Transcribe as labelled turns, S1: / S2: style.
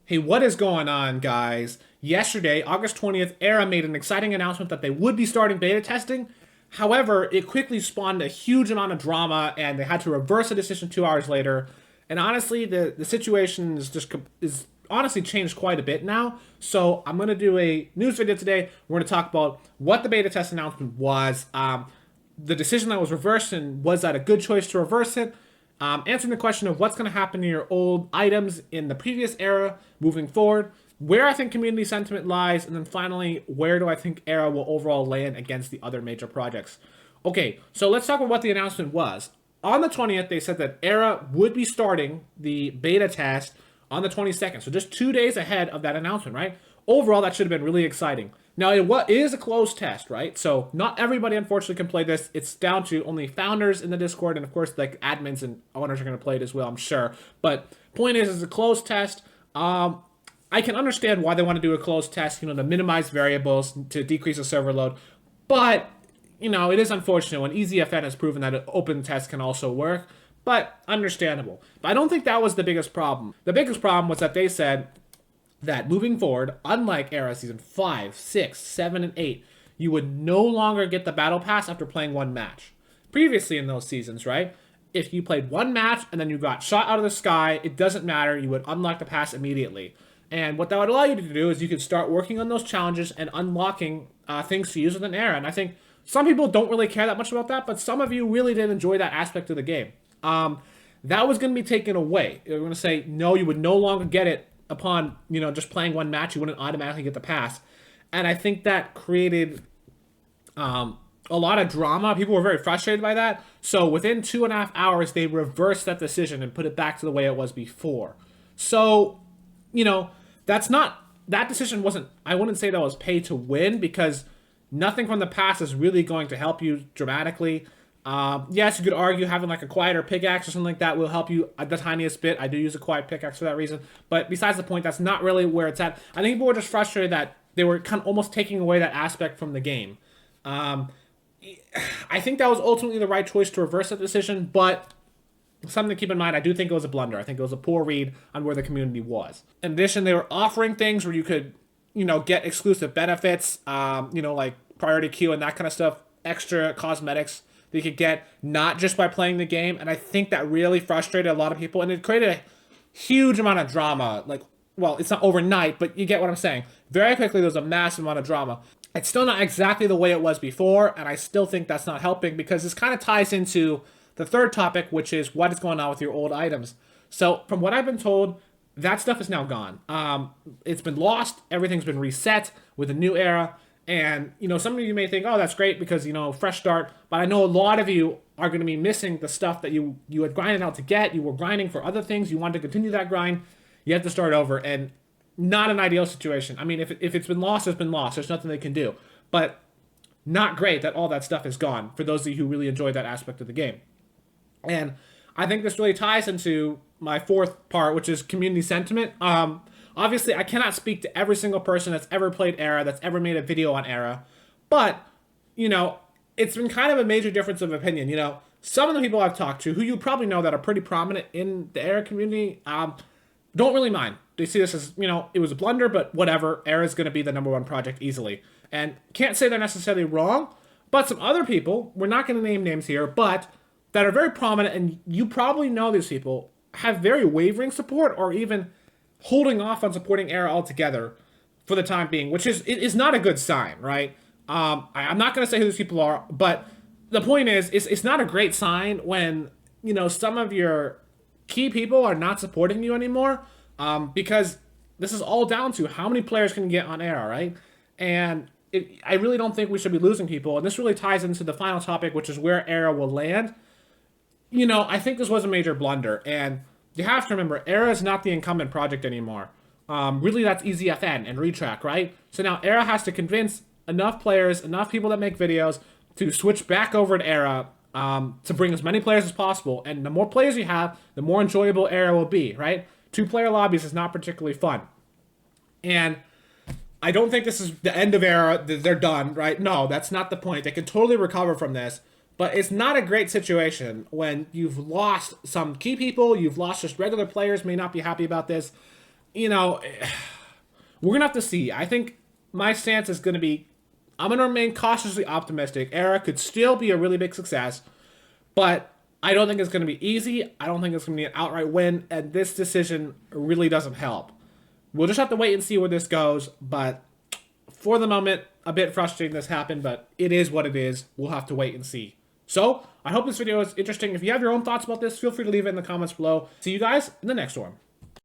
S1: Hey, what is going on, guys? Yesterday, August 20th, Era made an exciting announcement that they would be starting beta testing. However, it quickly spawned a huge amount of drama, and they had to reverse the decision 2 hours later. And honestly, the situation is honestly changed quite a bit now. So I'm gonna do a news video today. We're gonna talk about what the beta test announcement was, the decision that was reversed, and was that a good choice to reverse it? Answering the question of what's going to happen to your old items in the previous era moving forward, where I think community sentiment lies, and then finally, where do I think Era will overall land against the other major projects. Okay, so let's talk about what the announcement was. On the 20th, they said that Era would be starting the beta test on the 22nd, so just 2 days ahead of that announcement, right? Overall, that should have been really exciting. Now, it is a closed test, right? So not everybody, unfortunately, can play this. It's down to only founders in the Discord, and of course, like admins and owners are going to play it as well, I'm sure. But point is, it's a closed test. I can understand why they want to do a closed test, to minimize variables, to decrease the server load. But, it is unfortunate when EasyFN has proven that an open test can also work. But understandable. But I don't think that was the biggest problem. The biggest problem was that they said that moving forward, unlike Era Season 5, 6, 7, and 8, you would no longer get the Battle Pass after playing one match. Previously in those seasons, right? If you played one match and then you got shot out of the sky, it doesn't matter, you would unlock the pass immediately. And what that would allow you to do is you could start working on those challenges and unlocking things to use with an Era. And I think some people don't really care that much about that, but some of you really did enjoy that aspect of the game. That was going to be taken away. They were going to say, no, you would no longer get it upon, just playing one match. You wouldn't automatically get the pass. And I think that created a lot of drama. People were very frustrated by that. So within 2.5 hours, they reversed that decision and put it back to the way it was before. So, that decision wasn't, I wouldn't say that was pay to win, because nothing from the past is really going to help you dramatically. Yes, you could argue having like a quieter pickaxe or something like that will help you the tiniest bit. I do use a quiet pickaxe for that reason. But besides the point, that's not really where it's at. I think people were just frustrated that they were kind of almost taking away that aspect from the game. I think that was ultimately the right choice to reverse that decision, but something to keep in mind, I do think it was a blunder. I think it was a poor read on where the community was. In addition, they were offering things where you could, get exclusive benefits, like priority queue and that kind of stuff, extra cosmetics that you could get not just by playing the game. And I think that really frustrated a lot of people, and it created a huge amount of drama. It's not overnight, but you get what I'm saying. Very quickly, there's a massive amount of drama. It's still not exactly the way it was before, and I still think that's not helping, because this kind of ties into the third topic, which is what is going on with your old items. So from what I've been told, that stuff is now gone. It's been lost. Everything's been reset with a new era. And, some of you may think, oh, that's great because, fresh start. But I know a lot of you are going to be missing the stuff that you had grinded out to get. You were grinding for other things. You wanted to continue that grind. You have to start over. And not an ideal situation. I mean, if it's been lost, it's been lost. There's nothing they can do. But not great that all that stuff is gone for those of you who really enjoyed that aspect of the game. And I think this really ties into my fourth part, which is community sentiment. Obviously, I cannot speak to every single person that's ever played Era, that's ever made a video on Era. But, it's been kind of a major difference of opinion. Some of the people I've talked to, who you probably know that are pretty prominent in the Era community, don't really mind. They see this as, it was a blunder, but whatever. Era is going to be the #1 project easily. And can't say they're necessarily wrong, but some other people, we're not going to name names here, but that are very prominent, and you probably know these people, have very wavering support, or even holding off on supporting Era altogether for the time being, which is not a good sign, right? I'm not going to say who these people are, but the point is, it's not a great sign when, some of your key people are not supporting you anymore, because this is all down to how many players can you get on Era, right? And I really don't think we should be losing people, and this really ties into the final topic, which is where Era will land. I think this was a major blunder, and you have to remember, Era is not the incumbent project anymore. Really, that's EasyFN and Retrack, right? So now Era has to convince enough players, enough people that make videos to switch back over to Era, to bring as many players as possible. And the more players you have, the more enjoyable Era will be, right? 2-player lobbies is not particularly fun. And I don't think this is the end of Era, they're done, right? No, that's not the point. They can totally recover from this. But it's not a great situation when you've lost some key people, you've lost just regular players, may not be happy about this. you know, we're going to have to see. I think my stance is going to be, I'm going to remain cautiously optimistic. Era could still be a really big success, but I don't think it's going to be easy. I don't think it's going to be an outright win, and this decision really doesn't help. We'll just have to wait and see where this goes, but for the moment, a bit frustrating this happened, but it is what it is. We'll have to wait and see. So, I hope this video is interesting. If you have your own thoughts about this, feel free to leave it in the comments below. See you guys in the next one.